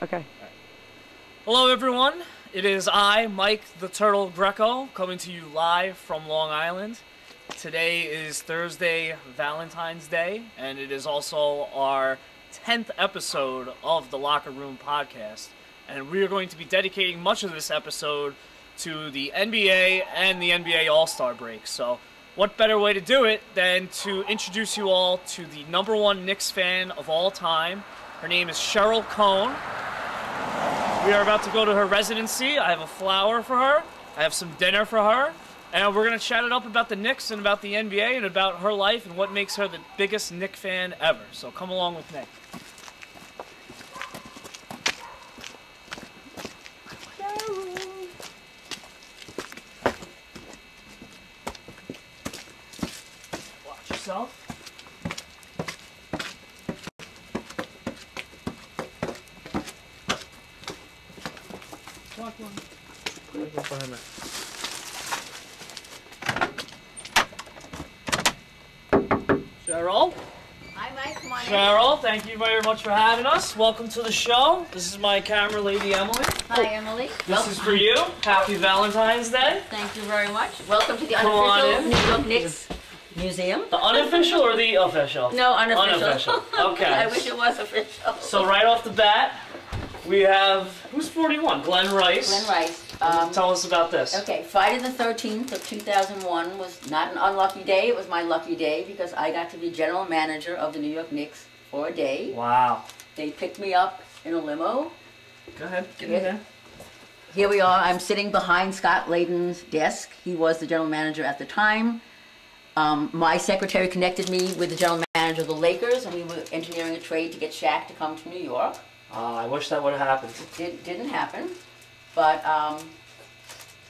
Okay. Hello everyone, it is I, Mike the Turtle Greco, coming to you live from Long Island. Today is Thursday, Valentine's Day, and it is also our 10th episode of the Locker Room Podcast. And we are going to be dedicating much of this episode to the NBA and the NBA All-Star break. So what better way to do it than to introduce you all to the #1 Knicks fan of all time. Her name is Sheryl Cohn. We are about to go to her residency. I have a flower for her. I have some dinner for her. And we're going to chat it up about the Knicks and about the NBA and about her life and what makes her the biggest Knicks fan ever. So come along with me. Watch yourself. Sheryl? Hi, Mike. Come on in. Sheryl, thank you very much for having us. Welcome to the show. This is my camera lady, Emily. Hi, Emily. This is for you. Happy Valentine's Day. Thank you very much. Welcome to the Come on unofficial in. New York Knicks Museum. The unofficial or the official? No, unofficial. Unofficial. Okay. I wish it was official. So right off the bat, we have, who's 41? Glenn Rice. Glenn Rice. Tell us about this. Okay, Friday the 13th of 2001 was not an unlucky day. It was my lucky day because I got to be general manager of the New York Knicks for a day. Wow. They picked me up in a limo. Go ahead. Get in there. Here we are. I'm sitting behind Scott Layden's desk. He was the general manager at the time. My secretary connected me with the general manager of the Lakers, and we were engineering a trade to get Shaq to come to New York. I wish that would have happened. It didn't happen, but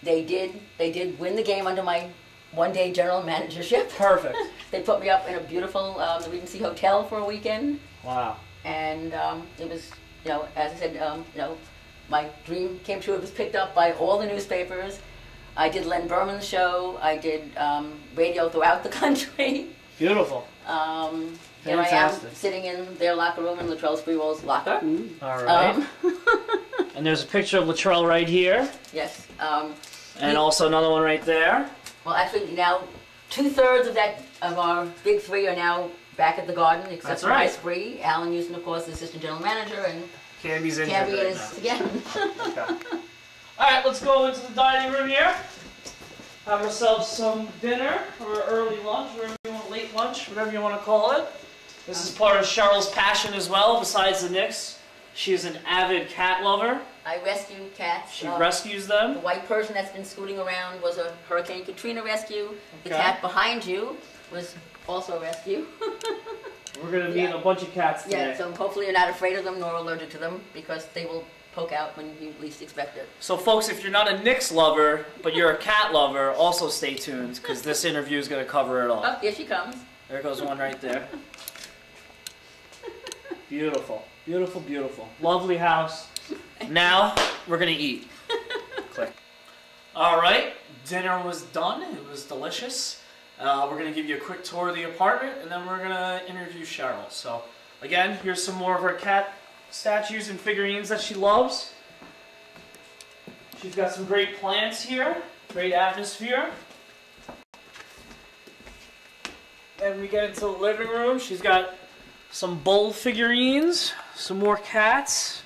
they did win the game under my one-day general managership. Perfect. They put me up in a beautiful the Regency Hotel for a weekend. Wow. And it was, as I said, my dream came true. It was picked up by all the newspapers. I did Len Berman's show. I did radio throughout the country. Beautiful. Here I am sitting in their locker room in Latrell Sprewell's locker. All right. And there's a picture of Latrell right here. Yes. And also another one right there. Well, actually, now 2/3 of our big three are now back at the Garden, except That's for right. us three. Alan Houston, of course, the assistant general manager, and Canby's injured Camby right is again. Okay. All right, let's go into the dining room here. Have ourselves some dinner or early lunch, whatever you want, late lunch, whatever you want to call it. This is part of Cheryl's passion as well, besides the Knicks. She is an avid cat lover. I rescue cats. She rescues them. The white person that's been scooting around was a Hurricane Katrina rescue. The Okay. cat behind you was also a rescue. We're going to meet a bunch of cats today. Yeah, so hopefully you're not afraid of them nor allergic to them because they will poke out when you least expect it. So folks, if you're not a Knicks lover, but you're a cat lover, also stay tuned, because this interview is going to cover it all. Oh, here she comes. There goes one right there. Beautiful. Beautiful, beautiful. Lovely house. Now, we're going to eat. Click. All right. Dinner was done. It was delicious. We're going to give you a quick tour of the apartment, and then we're going to interview Sheryl. So, again, here's some more of her cat statues and figurines that she loves. She's got some great plants here. Great atmosphere. Then we get into the living room. She's got some bull figurines, some more cats,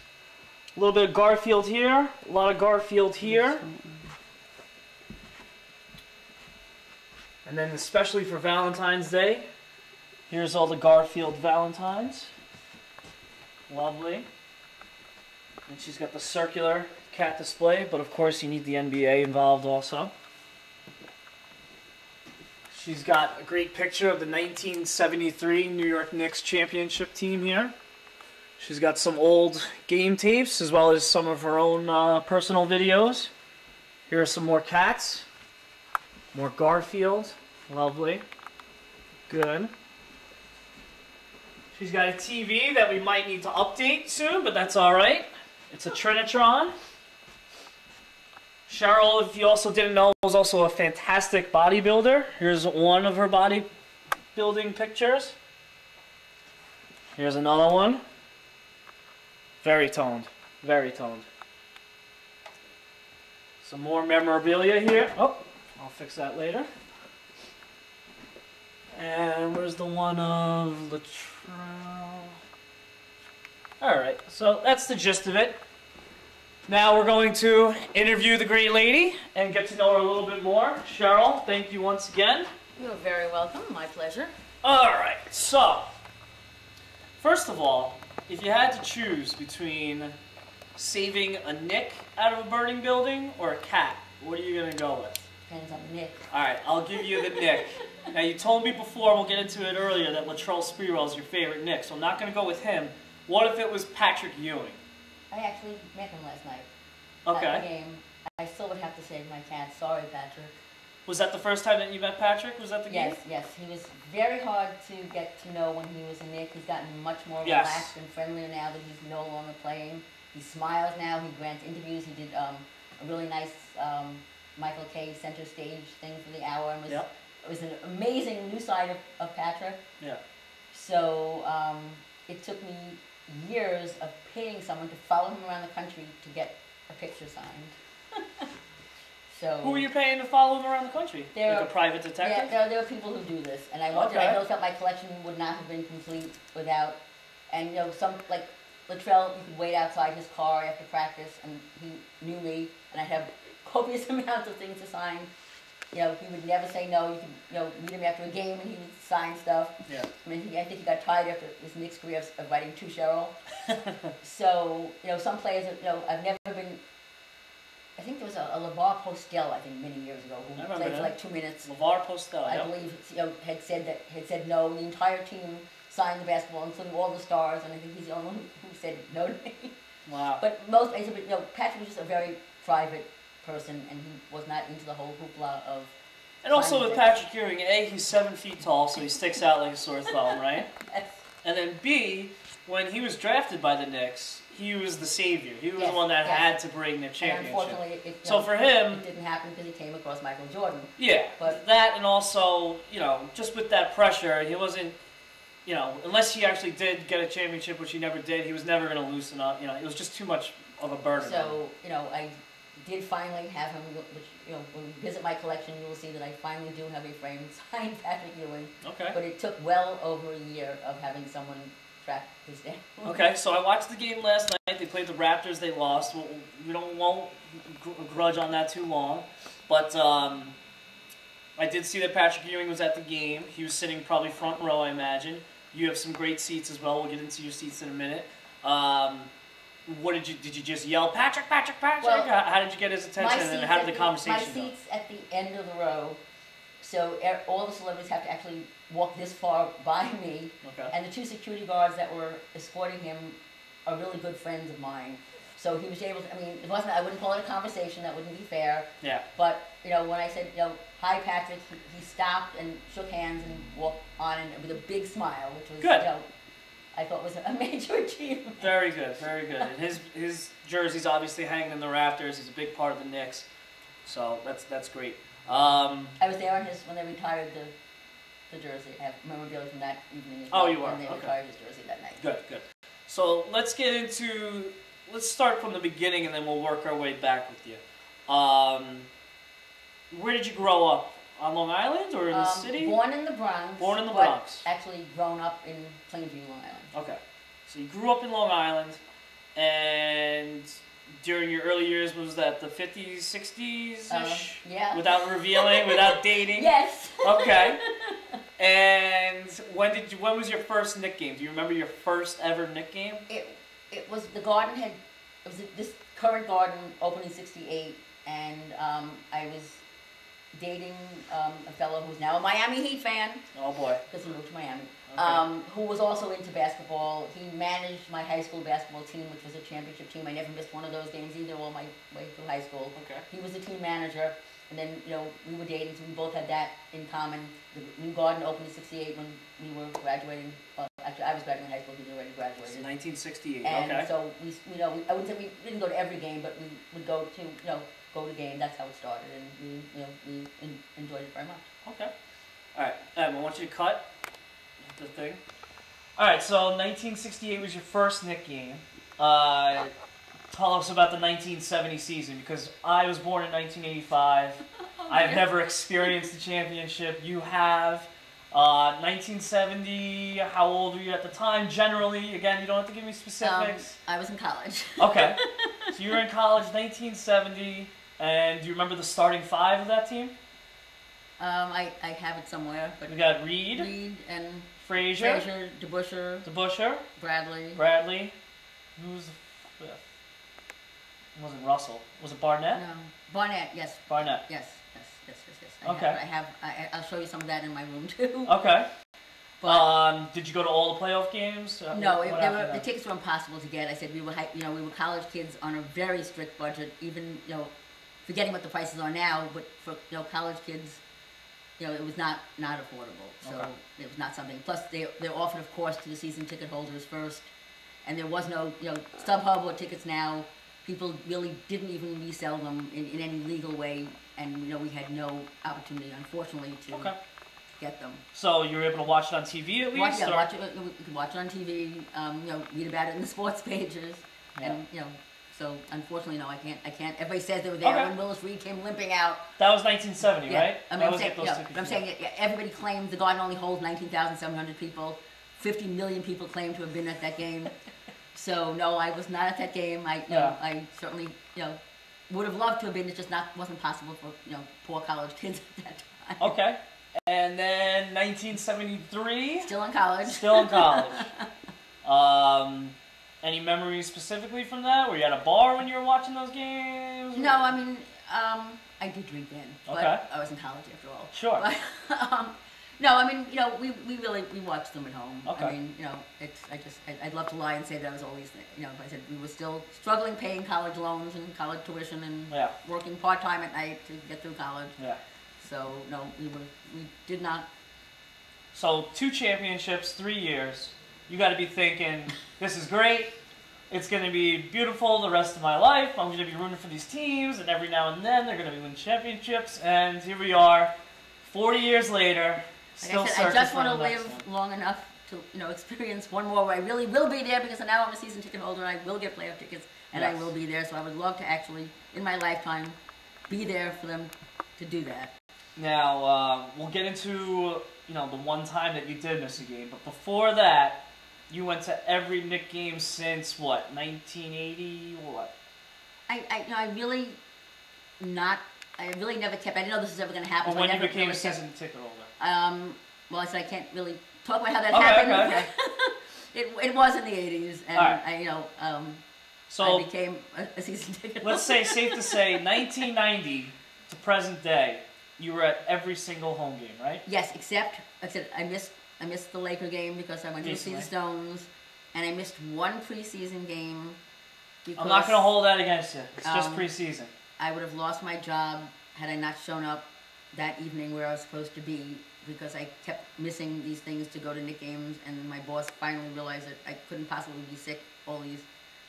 a little bit of Garfield here, a lot of Garfield here. And then especially for Valentine's Day, here's all the Garfield Valentines. Lovely. And she's got the circular cat display, but of course you need the NBA involved also. She's got a great picture of the 1973 New York Knicks championship team here. She's got some old game tapes as well as some of her own personal videos. Here are some more cats. More Garfield. Lovely. Good. She's got a TV that we might need to update soon, but that's alright. It's a Trinitron. Sheryl, if you also didn't know, was also a fantastic bodybuilder. Here's one of her bodybuilding pictures. Here's another one. Very toned. Very toned. Some more memorabilia here. Oh, I'll fix that later. And where's the one of Latrell? Alright, so that's the gist of it. Now we're going to interview the great lady and get to know her a little bit more. Sheryl, thank you once again. You're very welcome. My pleasure. Alright, so, first of all, if you had to choose between saving a Knick out of a burning building or a cat, what are you going to go with? Depends on the Knick. Alright, I'll give you the Knick. Now, you told me before, we'll get into it earlier, that Latrell Sprewell is your favorite Knick, so I'm not going to go with him. What if it was Patrick Ewing? I actually met him last night. Okay. At the game. I still would have to save my cat. Sorry, Patrick. Was that the first time that you met Patrick? Was that the game? Yes, yes. He was very hard to get to know when he was a Knick. He's gotten much more relaxed and friendlier now that he's no longer playing. He smiles now. He grants interviews. He did a really nice Michael Kay center stage thing for the hour. And it was an amazing new side of Patrick. Yeah. So it took me years of paying someone to follow him around the country to get a picture signed. So who were you paying to follow him around the country? Like a private detective? Yeah, there are people who do this, and I wanted. I built up my collection would not have been complete without. And you know, some like Latrell, you could wait outside his car after practice, and he knew me, and I'd have copious amounts of things to sign. You know, he would never say no. You could, meet him after a game, and he would sign stuff. Yeah. I mean, I think he got tired after his Knicks career of writing to Sheryl. So, some players, I've never been. I think there was a LeVar Postel, I think, many years ago, who played for like 2 minutes. LeVar Postel, I believe, had said no. The entire team signed the basketball, including all the stars, and I think he's the only one who said no to me. Wow. But Patrick was just a very private person, and he was not into the whole hoopla of. And also with Patrick Ewing, A, he's 7 feet tall, so he sticks out like a sore thumb, right? Yes. And then B, when he was drafted by the Knicks, he was the savior. He was the one that had to bring the championship. And unfortunately, for him, it didn't happen because he came across Michael Jordan. Yeah, but that, and also, just with that pressure, he wasn't, unless he actually did get a championship, which he never did, he was never going to loosen up. It was just too much of a burden. So, I did finally have him, which, when you visit my collection, you will see that I finally do have a framed signed Patrick Ewing. Okay. But it took well over a year of having someone track this down. Okay, so I watched the game last night. They played the Raptors. They lost. We won't grudge on that too long. But I did see that Patrick Ewing was at the game. He was sitting probably front row, I imagine. You have some great seats as well. We'll get into your seats in a minute. What did you just yell, Patrick, Patrick, Patrick? Well, how did you get his attention, and how did the conversation go? My seat's at the end of the row, so all the celebrities have to actually walk this far by me. Okay. And the 2 security guards that were escorting him are really good friends of mine. So he was able to, I wouldn't call it a conversation, that wouldn't be fair. Yeah. But, when I said, hi Patrick, he stopped and shook hands and walked on with a big smile, which was, good. I thought was a major achievement. Very good, very good. And his jersey's obviously hanging in the rafters. He's a big part of the Knicks. So that's great. I was there when they retired the jersey. I have memorabilia from that evening as well. Oh, you were? When they retired his jersey that night. Good, good. So let's start from the beginning, and then we'll work our way back with you. Where did you grow up? On Long Island or in the city? Born in the Bronx. Born in the Bronx. Actually grown up in Plainview, Long Island. Okay. So you grew up in Long Island, and during your early years, was that the 50s, 60s-ish? Yeah. Without revealing, without dating? Yes. Okay. And when was your first Knick game? Do you remember your first ever Knick game? It was, the garden this current garden opened in '68, and I was dating a fellow who's now a Miami Heat fan. Oh boy. Because he moved to Miami. Okay. Who was also into basketball. He managed my high school basketball team, which was a championship team. I never missed one of those games either all my way through high school. Okay. He was the team manager. And then, we were dating, so we both had that in common. The new garden opened in '68 when we were graduating. Well, actually, I was graduating high school. He was already graduated. 1968. And okay. so I wouldn't say we didn't go to every game, but we would go to game. That's how it started, and we enjoyed it very much. Okay. All right. I want you to cut the thing. All right. So 1968 was your first Knick game. tell us about the 1970 season, because I was born in 1985. I've never experienced the championship. You have. 1970, how old were you at the time? Generally, again, you don't have to give me specifics. I was in college. Okay. So you were in college, 1970, and do you remember the starting five of that team? I have it somewhere. But We got Reed and Frazier, DeBusschere, Bradley. Who was the fifth? It wasn't Russell. Was it Barnett? No. Barnett, yes. Barnett. Yes. Okay. I'll show you some of that in my room too. Okay. But did you go to all the playoff games? No, the tickets were impossible to get. I said we were college kids on a very strict budget. Even forgetting what the prices are now, but for college kids, it was not affordable. So it was not something. Plus they're offered, of course, to the season ticket holders first, and there was no StubHub or tickets now. People really didn't even resell them in any legal way, and we had no opportunity, unfortunately, to get them. So you were able to watch it on TV at least? We could watch it on TV. Read about it in the sports pages, and So unfortunately, no, I can't. Everybody says they were there when Willis Reed came limping out. That was 1970, right? I mean, I'm saying everybody claims the Garden only holds 19,700 people. 50 million people claim to have been at that game. So no, I was not at that game. I certainly would have loved to have been. It just wasn't possible for poor college kids at that time. Okay, and then 1973. Still in college. Still in college. Any memories specifically from that? Were you at a bar when you were watching those games? No, I mean, I did drink then, but I was in college after all. Sure. But, no, I mean, we watched them at home. Okay. I mean, I'd love to lie and say that I was always, I said we were still struggling paying college loans and college tuition and working part-time at night to get through college. Yeah. So, no, we did not. So, 2 championships, 3 years. You got to be thinking, this is great. It's going to be beautiful the rest of my life. I'm going to be rooting for these teams, and every now and then they're going to be winning championships. And here we are, 40 years later, still searching for the next one. I just want to live long enough to experience one more where I really will be there, because now I'm a season ticket holder and I will get playoff tickets, and I will be there. So I would love to actually, in my lifetime, be there for them to do that. Now, we'll get into the one time that you did miss a game, but before that, you went to every Knicks game since, what, 1980 or what? I really never kept, I didn't know this was ever going to happen. Well, when you became a season ticket holder? Well, I said I can't really talk about how that happened. Okay. It was in the 80s, and so I became a season ticket holder. Let's say, safe to say, 1990 to present day, you were at every single home game, right? Yes, except, like I said, I missed the Laker game because I went to see the Stones, and I missed one preseason game. I'm not going to hold that against you. It's just preseason. I would have lost my job had I not shown up that evening where I was supposed to be, because I kept missing these things to go to Knicks games, and my boss finally realized that I couldn't possibly be sick all these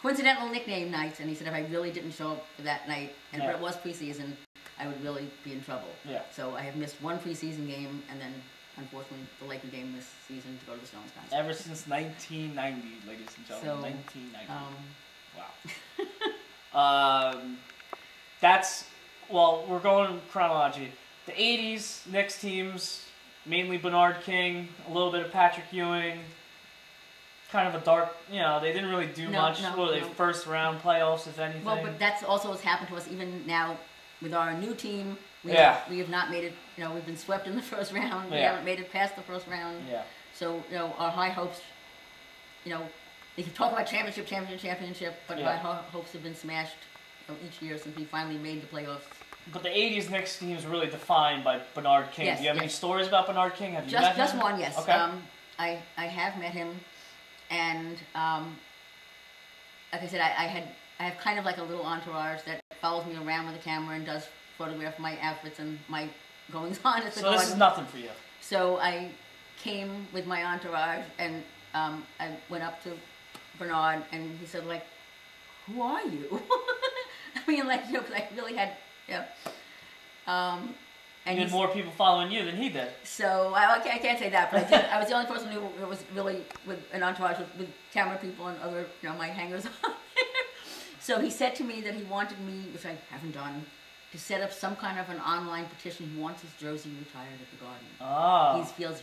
coincidental nickname nights, and he said if I really didn't show up for that night, and if it was preseason, I would really be in trouble. Yeah. So I have missed one preseason game, and then unfortunately the Laker game this season to go to the Stones concert. Ever since 1990, ladies and gentlemen, 1990. Wow. We're going chronology. The 80s, Knicks teams, mainly Bernard King, a little bit of Patrick Ewing, kind of a dark, they didn't really do much. First round playoffs, if anything. Well, but that's also what's happened to us even now with our new team. We have not made it, we've been swept in the first round. We haven't made it past the first round. Yeah. So, our high hopes, they can talk about championship, but our hopes have been smashed each year since we finally made the playoffs. But the 80s Knicks team is really defined by Bernard King. Yes, do you have any stories about Bernard King? Have you met him? Just one, yes. Okay. I have met him, and like I said, I have kind of like a little entourage that follows me around with a camera and does photograph my outfits and my goings on at the garden. So this is nothing for you. So I came with my entourage, and I went up to Bernard, and he said, like, who are you? I mean, like, because I really had, and you had more people following you than he did. So, I can't say that, but I was the only person who was really with an entourage with camera people and other, my hangers on there. So he said to me that he wanted me, which I haven't done, to set up some kind of an online petition. He wants his jersey retired at the Garden. Oh. He feels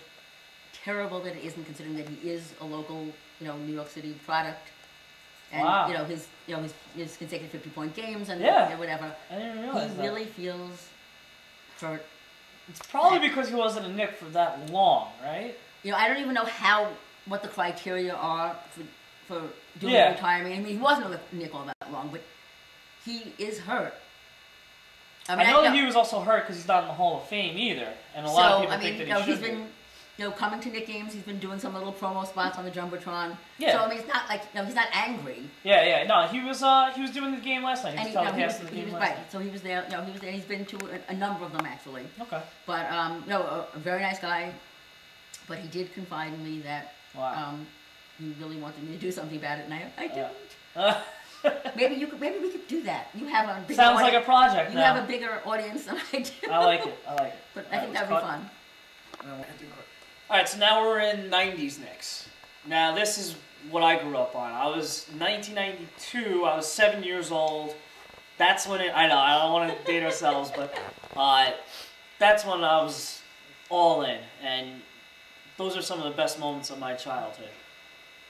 terrible that it isn't, considering that he is a local, New York City product. And, Wow. his consecutive 50-point games and whatever. I didn't realize He really feels hurt. It's probably because he wasn't a Knick for that long, right? I don't even know what the criteria are for doing retirement. I mean, he wasn't a Knick all that long, but he is hurt. I know that he was also hurt because he's not in the Hall of Fame either, and a lot of people think that he should be. Coming to Knicks games, he's been doing some little promo spots on the Jumbotron. Yeah. So I mean, it's not like he's not angry. Yeah. No, he was doing the game last night. He was telecasting the game last night. So he was there. He was there. He's been to a number of them actually. Okay. But a very nice guy. But he did confide in me that he really wanted me to do something about it, and I didn't. Maybe we could do that. You have a bigger sounds like a project. You have a bigger audience than I do. I like it. But I think that'd be fun. All right, so now we're in 90s Knicks. Now, this is what I grew up on. I was 1992. I was 7 years old. That's when I know, I don't want to date ourselves, but that's when I was all in. And those are some of the best moments of my childhood.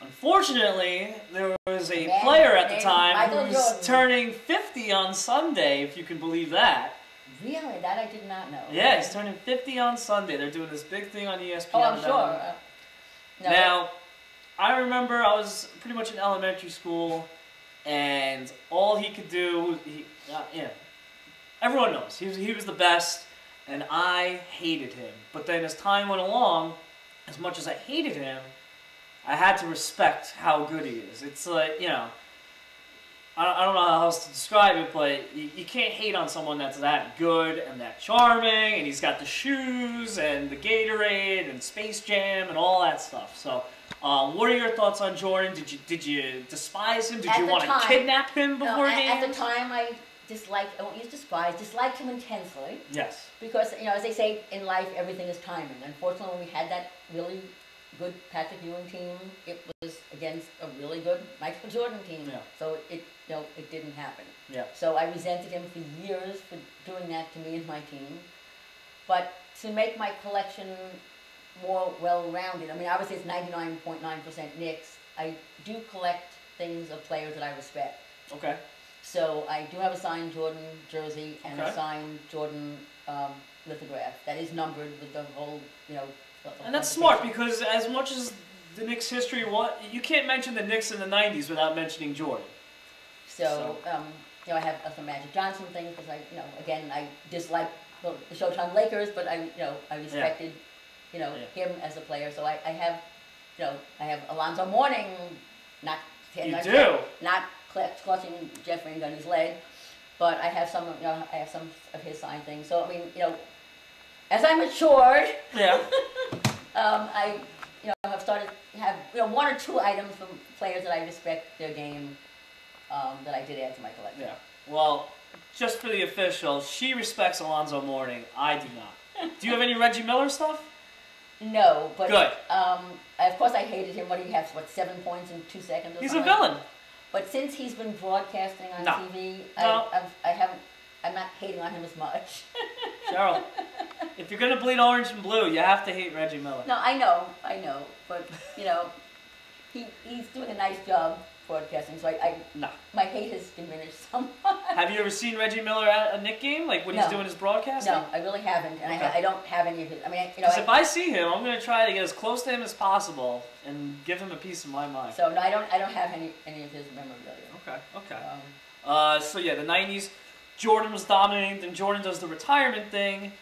Unfortunately, there was a player at the time who was turning 50 on Sunday, if you can believe that. Really? That I did not know. Yeah, he's turning 50 on Sunday. They're doing this big thing on ESPN. Oh, I'm sure. Now, I remember I was pretty much in elementary school, and all he could do, everyone knows, he was the best, and I hated him. But then as time went along, as much as I hated him, I had to respect how good he is. It's like, I don't know how else to describe it, but you can't hate on someone that's that good and that charming, and he's got the shoes and the Gatorade and Space Jam and all that stuff. So, what are your thoughts on Jordan? Did you despise him? Did you want to kidnap him before games? At the time, I won't use despise, disliked him intensely. Yes. Because, as they say in life, everything is timing. Unfortunately, when we had that really good Patrick Ewing team, it was against a really good Michael Jordan team. Yeah. So it didn't happen. Yeah. So I resented him for years for doing that to me and my team. But to make my collection more well-rounded, I mean, obviously it's 99.9% Knicks. I do collect things of players that I respect. Okay. So I do have a signed Jordan jersey and a signed Jordan lithograph that is numbered with the whole, And that's smart, because as much as the Knicks history, you can't mention the Knicks in the 90s without mentioning Jordan. So I have some Magic Johnson things because again, I dislike the Showtime Lakers, but I respected, him as a player. So I have Alonzo Mourning, not clutching Jeff Van Gundy's leg, but I have some, of his signed things. So I mean, as I matured, I have started to have one or two items from players that I respect their game that I did add to my collection. Yeah. Well, just for the official, she respects Alonzo Mourning. I do not. Do you have any Reggie Miller stuff? No, but good. Of course, I hated him. What did he have? 7 points in 2 seconds? He's a villain. But since he's been broadcasting on TV, I'm not hating on him as much. Cheryl, if you're gonna bleed orange and blue, you have to hate Reggie Miller. No, I know, but he's doing a nice job broadcasting, so my hate has diminished somewhat. Have you ever seen Reggie Miller at a Knick game, like when he's doing his broadcasting? No, I really haven't, and I don't have any of his. I mean, because if I see him, I'm gonna try to get as close to him as possible and give him a piece of my mind. So no, I don't have any of his memorabilia. Okay. So yeah, the '90s, Jordan was dominating, then Jordan does the retirement thing,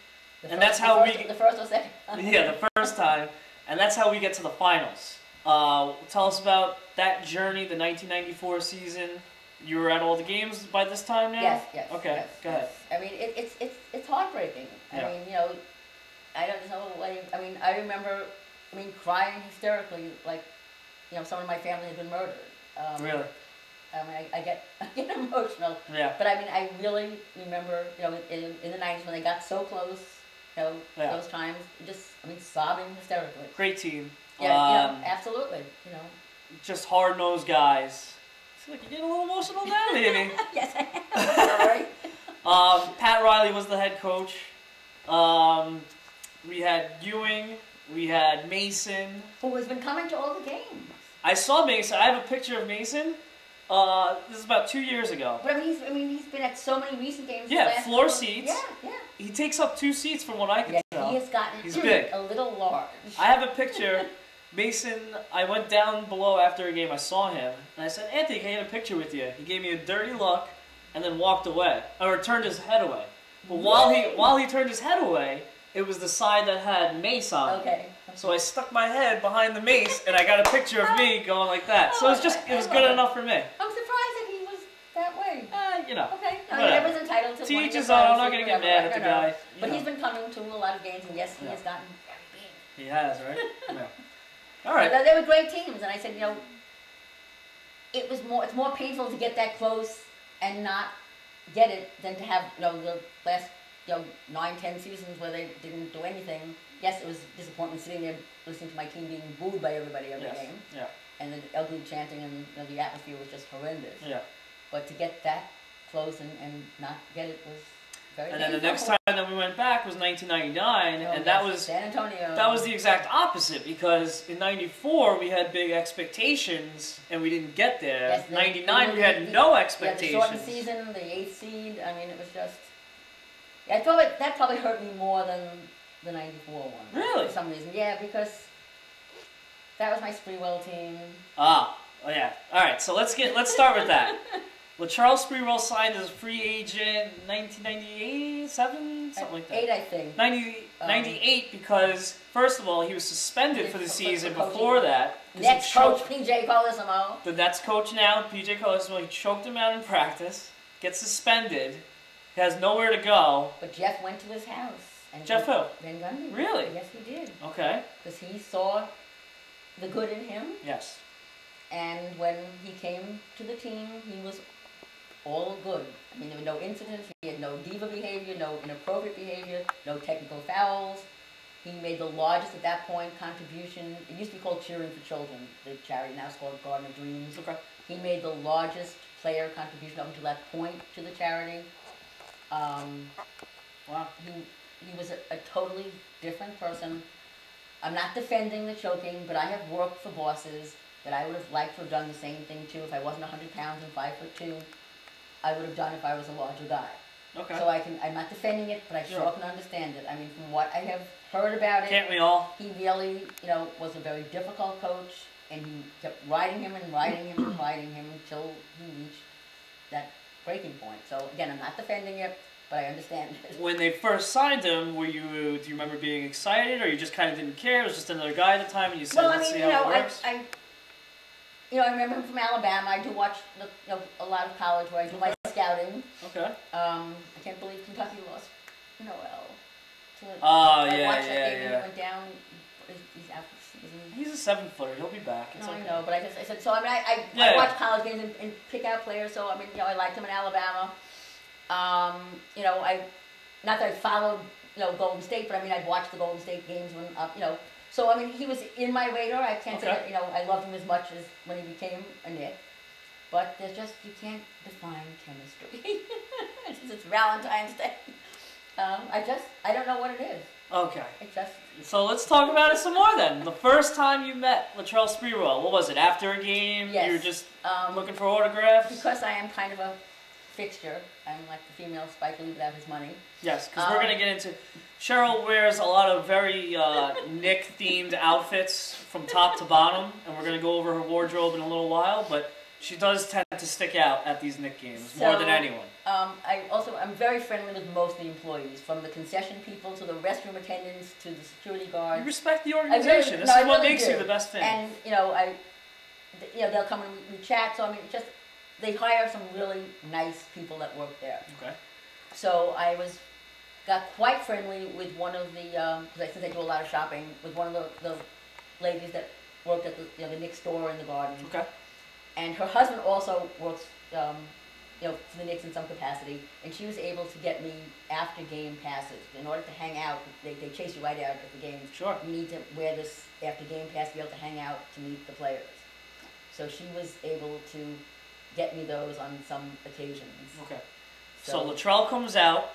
the first or second. Yeah, the first time, and that's how we get to the finals. Tell us about that journey, the 1994 season. You were at all the games by this time now? Yes. Okay, yes, go ahead. I mean, it's heartbreaking. Yeah. I mean, I don't know I mean, I remember, crying hysterically, like, someone in my family had been murdered. Really? I mean, I get emotional. Yeah. But I mean, I really remember, in the 90s when they got so close, those times, sobbing hysterically. Great team. Yeah, absolutely. Just hard-nosed guys. Look, you're getting a little emotional now, baby. Yes, I am. Pat Riley was the head coach. We had Ewing. We had Mason. Who has been coming to all the games. I saw Mason. I have a picture of Mason. This is about 2 years ago. But he's been at so many recent games. Yeah, floor seats. Yeah. He takes up 2 seats from what I can tell. He has gotten He's big. A little large. I have a picture. Mason, I went down below after a game. I saw him, and I said, "Anthony, can I get a picture with you?" He gave me a dirty look, and then walked away, or turned his head away. But while he turned his head away, it was the side that had Mace on it. Okay. So I stuck my head behind the Mace, and I got a picture of me going like that. So it was good enough for me. I'm surprised that he was that way. You know. Okay. No, everyone's entitled to. To each his own. I'm not gonna get mad at the guy. But he's been coming to a lot of games, and yes, he has gotten very big. He has, right? Yeah. All right. They were great teams, and I said, it's more painful to get that close and not get it than to have the last 9-10 seasons where they didn't do anything. Yes, it was disappointing sitting there listening to my team being booed by everybody every game. Yeah. And the ugly chanting and the atmosphere was just horrendous. Yeah. But to get that close and not get it was very And then the next time that we went back was 1999, and that was San Antonio. That was the exact opposite, because in '94 we had big expectations and we didn't get there. Yes, '99 we had no expectations. Yeah, the shortened season, the 8th seed. I mean, it was just. Yeah, that probably hurt me more than the '94 one. Really? For some reason, yeah, because that was my Sprewell team. Oh yeah. All right, so let's start with that. Charles Sprewell signed as a free agent 1998, 7, something like that. 8, I think. 98, because first of all he was suspended for the season before that. Next coach PJ Colosimo. The Nets coach now, PJ Colosimo, he choked him out in practice, gets suspended, has nowhere to go. But Jeff went to his house. And Jeff who? Van Gundy. Really? Yes, he did. Okay. Because he saw the good in him. Yes. And when he came to the team, he was all good. I mean, there were no incidents, he had no diva behavior, no inappropriate behavior, no technical fouls. He made the largest, at that point, contribution. It used to be called Cheering for Children, the charity, now it's called Garden of Dreams. Okay. He made the largest player contribution up until that point to the charity. Wow. He was a totally different person. I'm not defending the choking, but I have worked for bosses that I would have liked to have done the same thing to. If I wasn't 100 pounds and 5'2", I would have done if I was a larger guy. Okay. So I'm not defending it, but I sure can understand it. I mean, from what I have heard about it, can't we all? He really, was a very difficult coach, and he kept riding him and riding him and riding him until he reached that breaking point. So again, I'm not defending it, but I understand it. When they first signed him, do you remember being excited, or you just kind of didn't care? It was just another guy at the time, and you said, let's see how it works? I remember him from Alabama. I do watch a lot of college where I do my scouting. Okay. I can't believe Kentucky lost Noel. Oh, I yeah. watched that game when he went down. He's out for the season. He's a 7-footer. He'll be back. It's no, okay. I know, but I said, so I mean, I watch college games and pick out players, so I mean, I liked him in Alabama. Not that I followed, Golden State, but I mean, I'd watch the Golden State games when, So, I mean, he was in my radar. I can't say that, I loved him as much as when he became a Knick. But there's just, you can't define chemistry. It's Valentine's Day. I don't know what it is. Okay. It just... So let's talk about it some more then. The first time you met Latrell Sprewell, what was it, after a game? Yes. You were just looking for autographs? Because I am kind of a fixture. I'm like the female Spike Lee without his money. Yes, because we're going to get into... Cheryl wears a lot of very Knick-themed outfits from top to bottom, and we're going to go over her wardrobe in a little while, but she does tend to stick out at these Knick games, more than anyone. I'm very friendly with most of the employees, from the concession people to the restroom attendants to the security guards. You respect the organization. This is what makes you the best fan. And, they'll come and we chat, so I mean, they hire some really nice people that work there. Okay. So I got quite friendly with one of the, since I do a lot of shopping, with one of the ladies that worked at the Knicks store in the garden. Okay. And her husband also works, for the Knicks in some capacity, and she was able to get me after game passes. In order to hang out, they chase you right out at the games. Sure. You need to wear this after game pass to be able to hang out to meet the players. So she was able to get me those on some occasions. Okay. So Latrell comes out.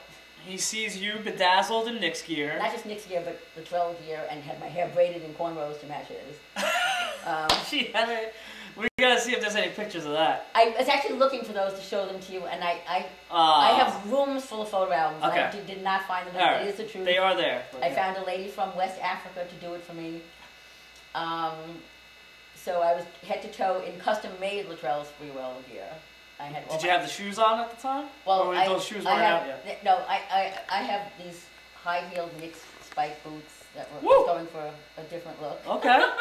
He sees you bedazzled in Knicks gear. Not just Knicks gear, but Latrell gear, and had my hair braided in cornrows to match his. She had it. We gotta see if there's any pictures of that. I was actually looking for those to show them to you, and I have rooms full of full albums. Okay. I did not find them, but Right. it is the truth. They are there. I found a lady from West Africa to do it for me. So I was head to toe in custom-made Latrell's Sprewell gear. Did you have the shoes on at the time? Well, or those shoes weren't out yet? No, I have these high-heeled Knicks spike boots that were going for a different look. Okay.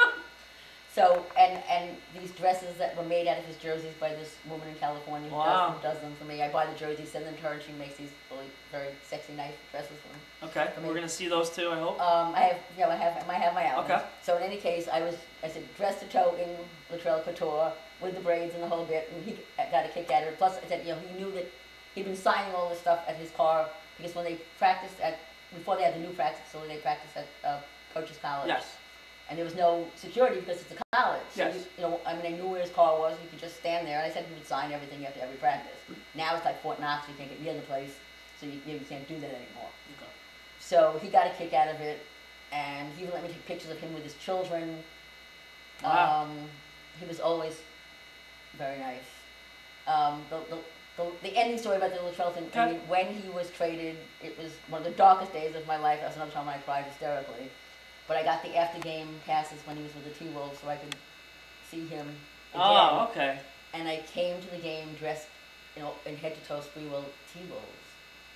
So, and these dresses that were made out of his jerseys by this woman in California who does them for me. I buy the jerseys, send them to her, and she makes these really very sexy, nice dresses for me. Okay, we're gonna see those too, I hope. I have my albums. Okay. So in any case, I said dress to toe in Latrell Couture with the braids and the whole bit, and he got a kick out of it. Plus, I said, he knew that he'd been signing all this stuff at his car because when they practiced before they had the new practice facility, they practiced at Coach's College. Yes. And there was no security because it's a college. So Yes. I knew where his car was. You could just stand there. And I said he would sign everything after every practice. Now it's like Fort Knox. You can't get near the place, so you can't do that anymore. Okay. So he got a kick out of it, and he even let me take pictures of him with his children. Wow. He was always very nice. The ending story about the Latrell thing, I mean, when he was traded, it was one of the darkest days of my life. That was another time when I cried hysterically. But I got the after-game passes when he was with the T-Wolves so I could see him again. Oh, okay. And I came to the game dressed, in head-to-toe Sprewell T-Wolves.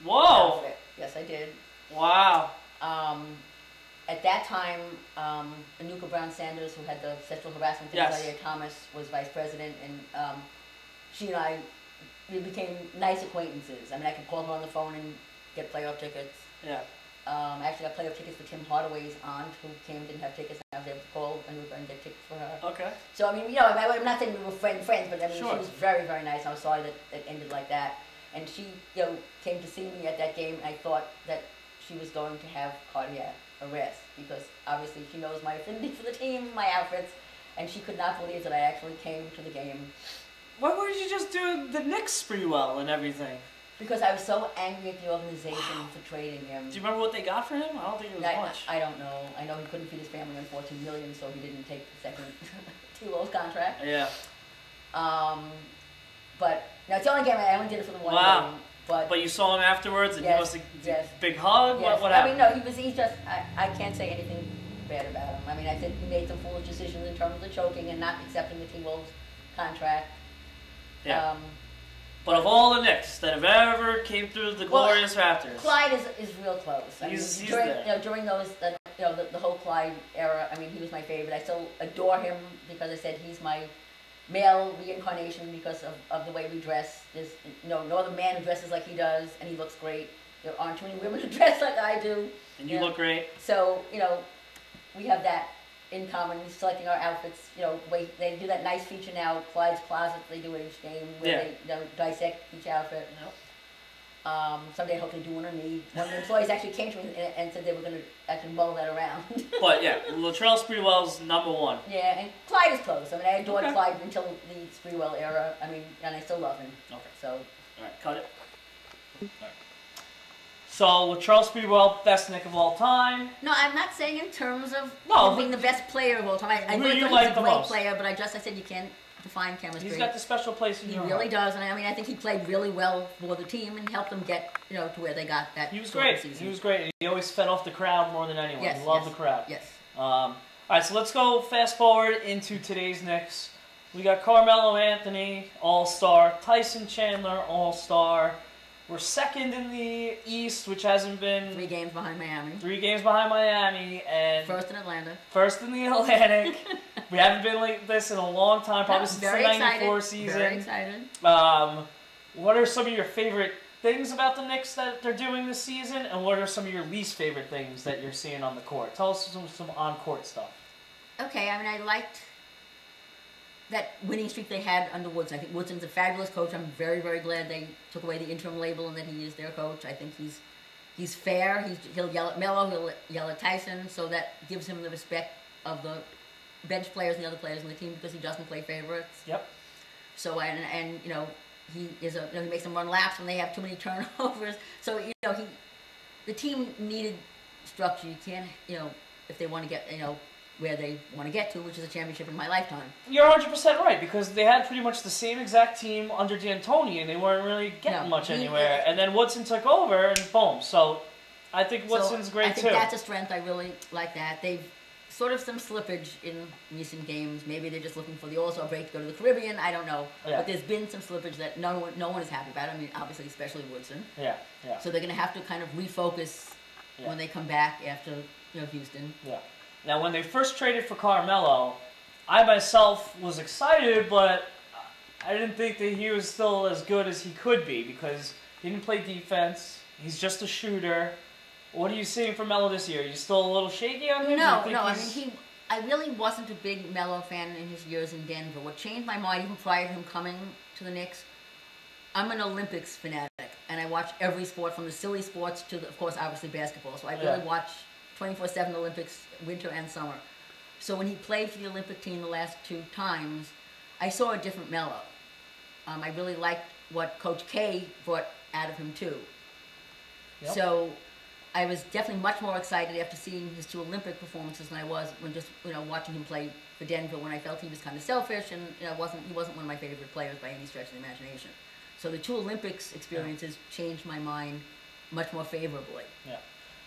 Whoa! Outfit. Yes, I did. Wow. At that time, Anuka Brown Sanders, who had the sexual harassment thing, Isaiah Thomas, was vice president, and she and I, we became nice acquaintances. I mean, I could call her on the phone and get playoff tickets. Yeah. I actually got playoff tickets for Tim Hardaway's aunt, who didn't have tickets, and I was able to call Anuka and get tickets for her. Okay. So, I mean, I'm not saying we were friends, but I mean, Sure. She was very, very nice. I was sorry that it ended like that. And she, came to see me at that game, and I thought that she was going to have cardiac arrest because obviously she knows my affinity for the team, my outfits, and she could not believe that I actually came to the game. Why wouldn't you just do the Knicks Sprewell and everything? Because I was so angry at the organization for trading him. Do you remember what they got for him? I don't think it was much. I don't know. I know he couldn't feed his family on $14 million, so he didn't take the second T-Wolves contract. Yeah. But now it's the only game I only did it for the one game. But you saw him afterwards, and he must have big hug. Yes. What happened? I mean, no, he's just. I can't say anything bad about him. I mean, I think he made some foolish decisions in terms of the choking and not accepting the T-Wolves contract. Yeah. But of all the Knicks that have ever came through the glorious Raptors, Clyde is real close. He's during, there. During those, the whole Clyde era, I mean, he was my favorite. I still adore him because I said he's my male reincarnation because of the way we dress. There's no other man who dresses like he does, and he looks great. There aren't too many women who dress like I do. And you look great. So, we have that in common. We're selecting our outfits. They do that nice feature now, Clyde's Closet, they do it each game, where they dissect each outfit. Yep. Someday I hope they do one on me. One of the employees actually came to me and said they were going to actually mull that around. But yeah, Latrell Sprewell's #1. Yeah, and Clyde is close. I mean, I adored Clyde until the Sprewell era. I mean, and I still love him. Okay. So. All right, cut it. All right. So, Latrell Sprewell, best Knick of all time. No, I'm not saying in terms of being the best player of all time. I really thought he was a great player, but I said you can't define chemistry. He's got the special place in your heart. He really does, and I mean, I think he played really well for the team and helped them get, to where they got that. He was great. Season. He was great. He always fed off the crowd more than anyone. Yes, he loved the crowd. Yes. All right, so let's go fast forward into today's Knicks. We got Carmelo Anthony, All-Star. Tyson Chandler, All-Star. We're second in the East, which hasn't been... 3 games behind Miami. 3 games behind Miami, and... First in Atlanta. First in the Atlantic. We haven't been like this in a long time, probably since the 94 season. Very excited. What are some of your favorite things about the Knicks that they're doing this season, and what are some of your least favorite things that you're seeing on the court? Tell us some on-court stuff. Okay, I mean, I liked that winning streak they had under Woodson. I think Woodson's a fabulous coach. I'm very, very glad they took away the interim label and that he is their coach. I think he's fair. He'll yell at Melo. He'll yell at Tyson. So that gives him the respect of the bench players and the other players on the team because he doesn't play favorites. Yep. So and you know, he is a, you know, he makes them run laps when they have too many turnovers. So you know, the team needed structure. You can't, you know, if they want to get, you know, where they want to get to, which is a championship in my lifetime. You're 100% right, because they had pretty much the same exact team under D'Antoni, and they weren't really getting much anywhere. And then Woodson took over, and boom. So I think Woodson's great, too. I think that's a strength. I really like that. They've sort of some slippage in recent games. Maybe they're just looking for the All-Star break to go to the Caribbean. I don't know. Yeah. But there's been some slippage that no one is happy about. I mean, obviously, especially Woodson. Yeah, yeah. So they're going to have to kind of refocus when they come back after, you know, Houston. Yeah. Now, when they first traded for Carmelo, I myself was excited, but I didn't think that he was still as good as he could be, because he didn't play defense. He's just a shooter. What are you seeing from Melo this year? Are you still a little shaky on him? No. I mean, I really wasn't a big Melo fan in his years in Denver. What changed my mind, even prior to him coming to the Knicks, I'm an Olympics fanatic, and I watch every sport, from the silly sports to, of course, obviously basketball. So I really watch 24/7 Olympics, winter and summer. So when he played for the Olympic team the last 2 times, I saw a different Melo. I really liked what Coach K brought out of him too. Yep. So I was definitely much more excited after seeing his 2 Olympic performances than I was when just, you know, watching him play for Denver, when I felt he was kind of selfish, and, you know, he wasn't one of my favorite players by any stretch of the imagination. So the 2 Olympics experiences changed my mind much more favorably. Yeah.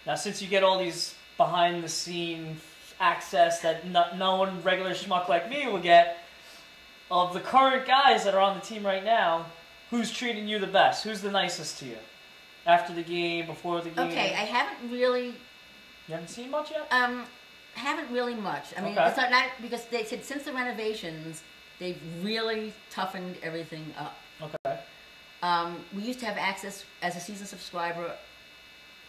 Now, since you get all these behind-the-scene access that no one regular schmuck like me will get, of the current guys that are on the team right now, who's treating you the best? Who's the nicest to you? After the game, before the game? Okay, I haven't really... You haven't seen much yet? Haven't really much. I mean, it's not because they said since the renovations, they've really toughened everything up. Okay. We used to have access, as a season subscriber,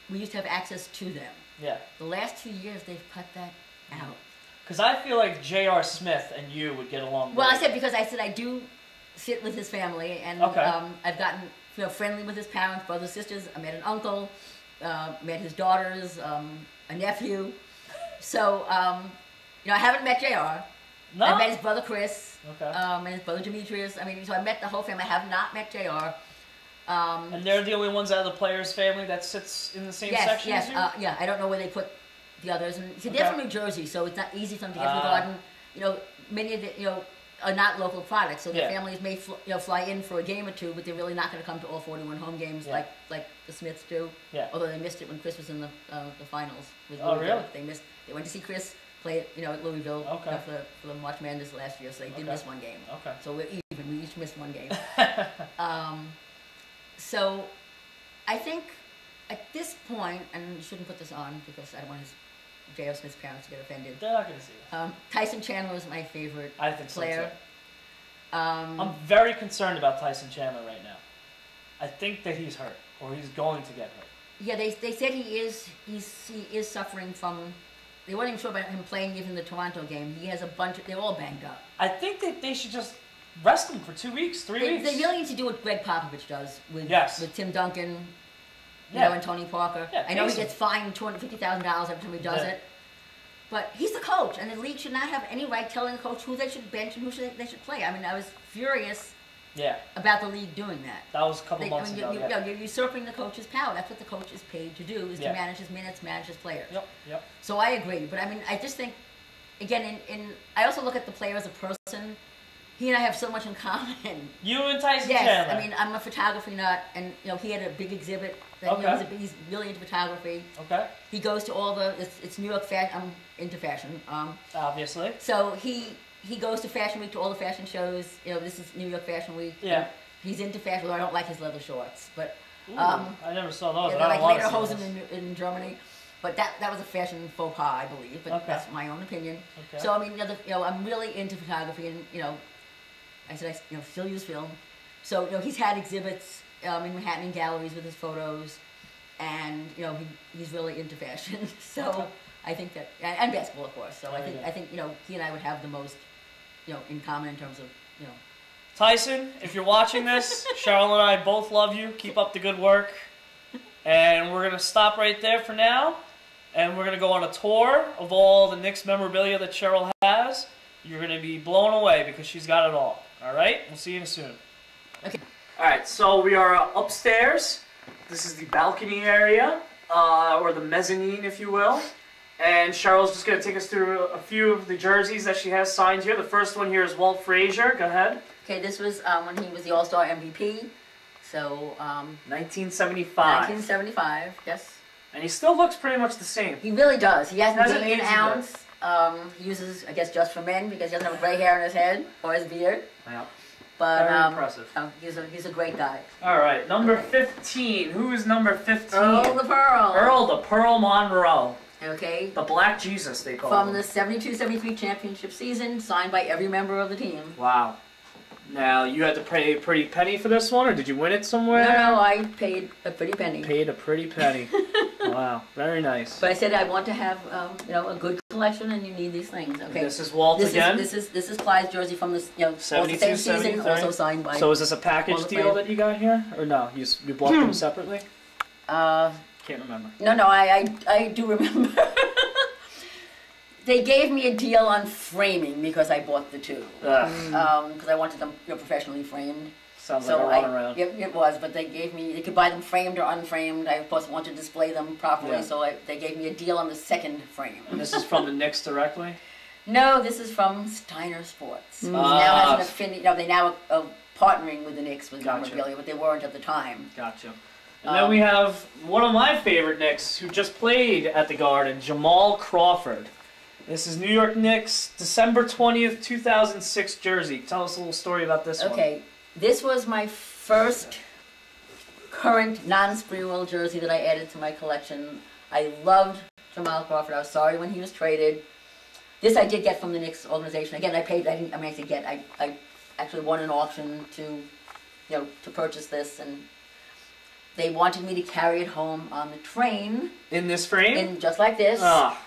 we used to have access to them. Yeah. The last 2 years, they've cut that out. Because I feel like J.R. Smith and you would get along well, great. I said I do sit with his family, and I've gotten, you know, friendly with his parents, brothers, sisters. I met an uncle, met his daughters, a nephew. So, you know, I haven't met J.R. No? I met his brother Chris, okay. And his brother Demetrius. I mean, so I met the whole family. I have not met J.R. And they're the only ones out of the players' family that sits in the same section as you? Yeah, I don't know where they put the others. And see, they're from New Jersey, so it's not easy for them to get to the Garden. You know, many of the, you know, are not local products, so their families may fly in for a game or 2, but they're really not going to come to all 41 home games like the Smiths do. Yeah. Although they missed it when Chris was in the finals with Louisville. Really? They went to see Chris play, you know, at Louisville you know, for the March Madness last year, so they did miss one game. Okay. So we're even. We each missed one game. So I think at this point, and you shouldn't put this on because I don't want J.R. Smith's parents to get offended. They're not going to see it. Tyson Chandler is my favorite player. So too. I'm very concerned about Tyson Chandler right now. I think that he's hurt, or he's going to get hurt. Yeah, they said he is suffering from. They weren't even sure about him playing even the Toronto game. He has a bunch of. They're all banged up. I think that they should just rest him for 2 weeks, 3 weeks. They really need to do what Greg Popovich does with Tim Duncan, you know, and Tony Parker. Yeah, I know he gets fined $250,000 every time he does it, but he's the coach, and the league should not have any right telling the coach who they should bench and who they should play. I mean, I was furious about the league doing that. That was a couple months ago. You're usurping the coach's power. That's what the coach is paid to do, is to manage his minutes, manage his players. Yep. So I agree, but I mean, I just think, again, I also look at the player as a person. He and I have so much in common. You and Tyson Chandler. Yes, I mean, I'm a photography nut, and, you know, he had a big exhibit. That, you know, he's really into photography. Okay. He goes to all it's New York fashion. I'm into fashion. Obviously. So he goes to Fashion Week, to all the fashion shows. You know, this is New York Fashion Week. Yeah. He's into fashion, though I don't like his leather shorts. But I never saw those. Yeah, they're like lederhosen in Germany. But that was a fashion faux pas, I believe. But that's my own opinion. Okay. So I mean, you know, I'm really into photography, and, you know, I said I still use film. So, you know, he's had exhibits in Manhattan in galleries with his photos, and, you know, he's really into fashion. So I think that, and basketball, of course. So I think you know, he and I would have the most, you know, in common in terms of, you know. Tyson, if you're watching this, Sheryl and I both love you. Keep up the good work. And we're gonna stop right there for now, and we're gonna go on a tour of all the Knicks memorabilia that Sheryl has. You're gonna be blown away because she's got it all. All right, we'll see you soon. Okay. All right, so we are upstairs. This is the balcony area, or the mezzanine, if you will. And Cheryl's just going to take us through a few of the jerseys that she has signed here. The first one here is Walt Frazier. Go ahead. Okay, this was when he was the All-Star MVP. So, 1975. 1975, yes. And he still looks pretty much the same. He really does. He hasn't Hasn't gained an aged a ounce. He uses, I guess, just for men because he doesn't have gray hair in his head or his beard. Yeah. But Very impressive. He's a great guy. All right, number 15. Who is number 15? Earl the Pearl. Earl the Pearl Monroe. Okay. The Black Jesus, they call From him. the 72-73 championship season, signed by every member of the team. Wow. Now, you had to pay a pretty penny for this one, or did you win it somewhere? No, I paid a pretty penny. Paid a pretty penny. Wow, very nice. But I said I want to have, a good collection, and you need these things. Okay. This is Walt again. This is Clyde's jersey from the 72, same season, 73. also signed by. So is this a package deal that you got here, or no? You bought them separately? Can't remember. No, I do remember. They gave me a deal on framing because I bought the two. Because I wanted them professionally framed. Sounds like a runaround. It was, but they gave me, you could buy them framed or unframed. I, of course, wanted to display them properly, so they gave me a deal on the second frame. And this is from the Knicks directly? No, this is from Steiner Sports. Which now has an affinity, they now are partnering with the Knicks with memorabilia, but they weren't at the time. Gotcha. And then we have one of my favorite Knicks who just played at the Garden, Jamal Crawford. This is New York Knicks, December 20th, 2006 jersey. Tell us a little story about this one. Okay, this was my first current non-Sprewell jersey that I added to my collection. I loved Jamal Crawford. I was sorry when he was traded. This I did get from the Knicks organization. Again, I actually won an auction to purchase this, and they wanted me to carry it home on the train. In this frame? Just like this. Ah.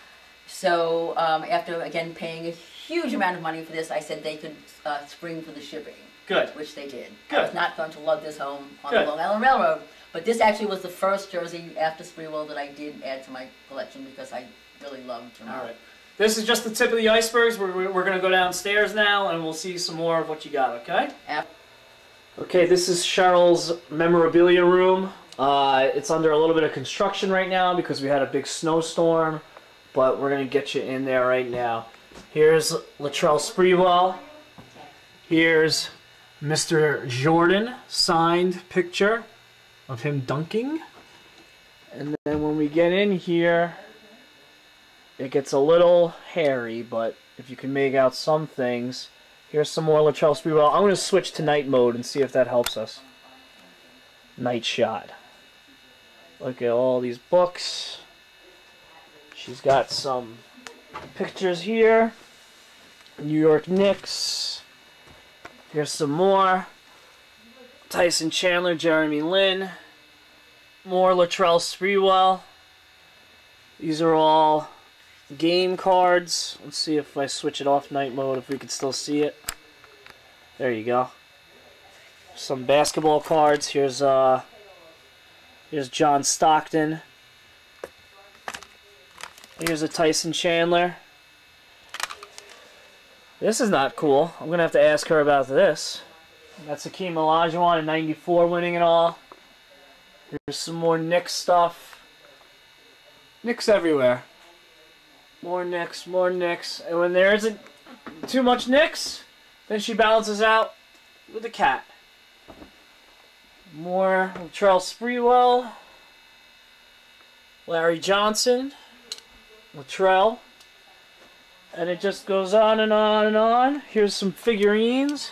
So after, again, paying a huge amount of money for this, I said they could spring for the shipping. Good. Which they did. Good. I was not going to lug this home on the Long Island Railroad. But this actually was the first jersey after Sprewell that I did add to my collection because I really loved Jamal. All right. This is just the tip of the icebergs. We're going to go downstairs now, and we'll see some more of what you got, okay? Okay, this is Cheryl's memorabilia room. It's under a little bit of construction right now because we had a big snowstorm. But we're going to get you in there right now. Here's Latrell Sprewell. Here's Mr. Jordan, signed picture of him dunking. And then when we get in here, it gets a little hairy, but if you can make out some things. Here's some more Latrell Sprewell. I'm going to switch to night mode and see if that helps us. Night shot. Look at all these books. She's got some pictures here. New York Knicks. Here's some more. Tyson Chandler, Jeremy Lin. More Latrell Sprewell. These are all game cards. Let's see if I switch it off night mode, if we can still see it. There you go. Some basketball cards. Here's John Stockton. Here's a Tyson Chandler. This is not cool. I'm going to have to ask her about this. That's Hakeem Olajuwon in '94 winning it all. Here's some more Knicks stuff. Knicks everywhere. More Knicks, more Knicks. And when there isn't too much Knicks, then she balances out with a cat. More Latrell Sprewell. Larry Johnson. Latrell, and it just goes on and on and on. Here's some figurines.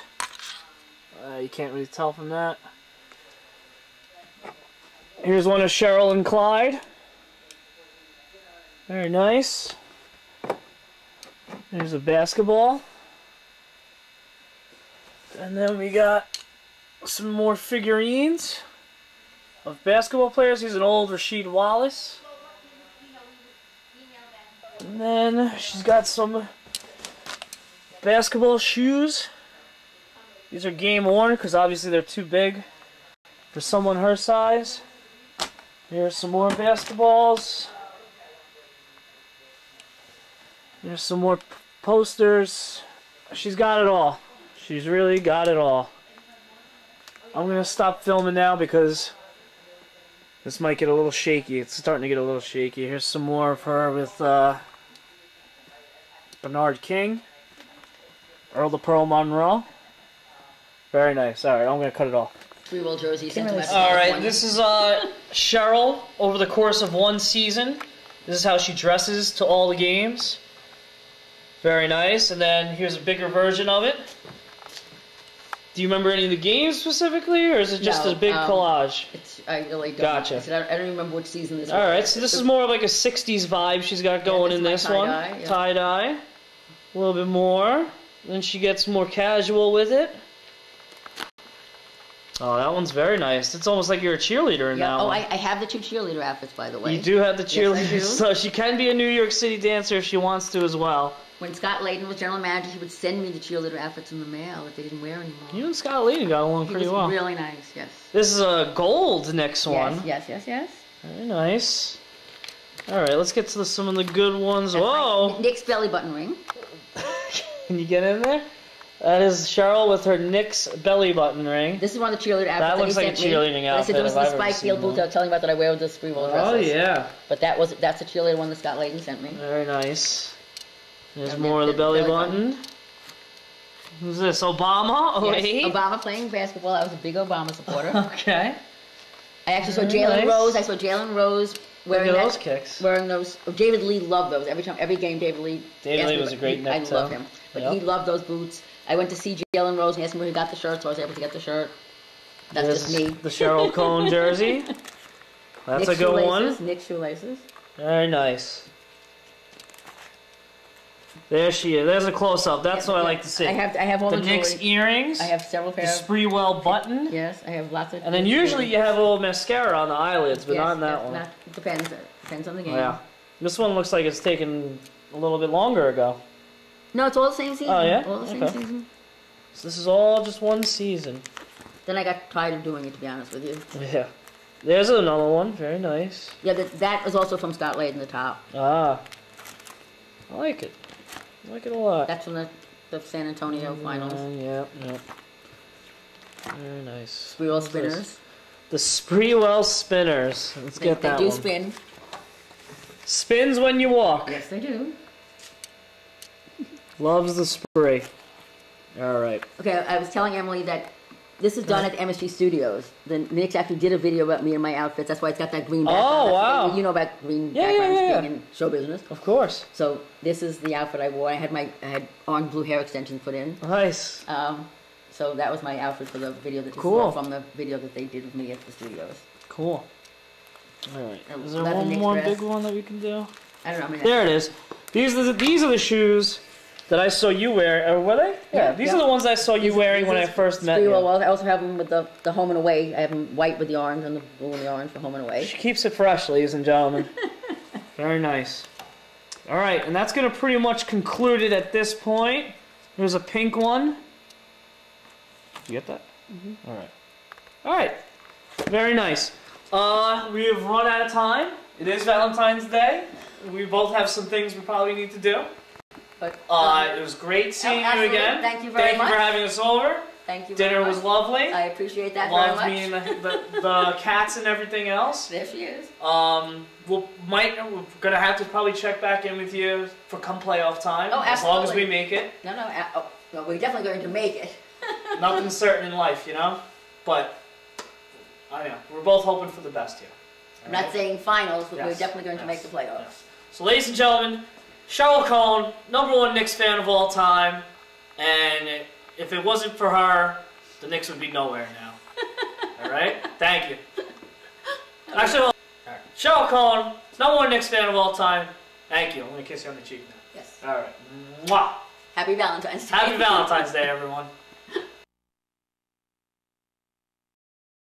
You can't really tell from that. Here's one of Sheryl and Clyde. Very nice. There's a basketball. And then we got some more figurines of basketball players. Here's an old Rasheed Wallace. And then she's got some basketball shoes. These are game worn because obviously they're too big for someone her size. Here's some more basketballs. There's some more posters. She's got it all. She's really got it all. I'm gonna stop filming now because this might get a little shaky. It's starting to get a little shaky. Here's some more of her with Bernard King, Earl the Pearl Monroe. Very nice. All right, I'm gonna cut it off. Three-wheel jersey. All right, this is Sheryl over the course of one season. This is how she dresses to all the games. Very nice. And then here's a bigger version of it. Do you remember any of the games specifically, or is it just a big collage? I really don't. Gotcha. I don't remember which season this was. All right, so this is more of like a 60s vibe she's got going in this one. Tie-dye. A little bit more. Then she gets more casual with it. Oh, that one's very nice. It's almost like you're a cheerleader in that one. I have the two cheerleader outfits, by the way. You do have the cheerleader, yes, so she can be a New York City dancer if she wants to as well. When Scott Layden was general manager, he would send me the cheerleader outfits in the mail that they didn't wear anymore. You and Scott Layden got along pretty well. Really nice, yes. This is a gold Knicks one. Yes. Very nice. All right, let's get to some of the good ones. Whoa! Knicks belly button ring. Can you get in there? That is Sheryl with her Knicks belly button ring. This is one of the cheerleader outfits that looks like a cheerleading outfit. I said there was the spike heel boots I was telling you about that I wear with the Sprewell dresses. Oh yeah. But that's a cheerleader one that Scott Layden sent me. Very nice. There's more of the belly button. Who's this? Obama? Yes, Obama playing basketball. I was a big Obama supporter. Okay. I actually saw Jalen Rose. I saw Jalen Rose wearing those kicks. Wearing those. Oh, David Lee loved those. Every game, David Lee. David Lee was a great Knick. I love him. But he loved those boots. I went to see Jalen Rose and asked him where he got the shirt, so I was able to get the shirt. That's just me. The Sheryl Cohn jersey. That's a good one. Knicks shoelaces. Very nice. There she is. There's a close-up. That's what I like to see. I have all the Knicks earrings. I have several pairs. The Sprewell button. Yes, I have lots of. And then usually you have a little mascara on the eyelids, but not in that one. Depends on the game. Yeah. This one looks like it's taken a little bit longer ago. No, it's all the same season. Oh yeah. All the same season. So this is all just one season. Then I got tired of doing it, to be honest with you. Yeah. There's another one. Very nice. Yeah, that is also from Scott Layden, the top. Ah. I like it. I like it a lot. That's from the San Antonio finals. Yep. Very nice. Sprewell spinners. The Sprewell spinners. Let's get that one. They do spin. Spins when you walk. Yes, they do. Loves the spray. All right. Okay, I was telling Emily that this is done at MSG Studios. The Knicks actually did a video about me and my outfits. That's why it's got that green background. Oh, wow. You know about green backgrounds being in show business. Of course. So this is the outfit I wore. I had orange blue hair extensions put in. Nice. So that was my outfit for the video that from the video that they did with me at the studios. Cool. All right. Is there one more big one that we can do? I don't know. There it is. These are the shoes that I saw you wear. Or were they? Yeah. These are the ones I saw you wearing when I first met you. Well, I also have them with the home and away. I have them white with the orange and the blue and the orange for home and away. She keeps it fresh, ladies and gentlemen. Very nice. All right, and that's going to pretty much conclude it at this point. There's a pink one. Did you get that? Mm-hmm. All right. All right. Very nice. We have run out of time. It is Valentine's Day. We both have some things we probably need to do. But it was great seeing you again. Thank you very much. Thank you for having us over. Thank you. Dinner was lovely. I appreciate that very much. Loved me and the cats and everything else. There she is. We're gonna have to probably check back in with you for come playoff time. Oh, absolutely. As long as we make it. No, we're definitely going to make it. Nothing's certain in life, you know. But I know we're both hoping for the best here. I'm not saying finals, but we're definitely going to make the playoffs. Yes. So, ladies and gentlemen, Sheryl Cohn, #1 Knicks fan of all time, and if it wasn't for her, the Knicks would be nowhere now. All right? Thank you. Actually, all right. Sheryl Cohn, #1 Knicks fan of all time. Thank you. I'm going to kiss you on the cheek now. Yes. All right. Mwah. Happy Valentine's Day. Happy Valentine's Day, everyone.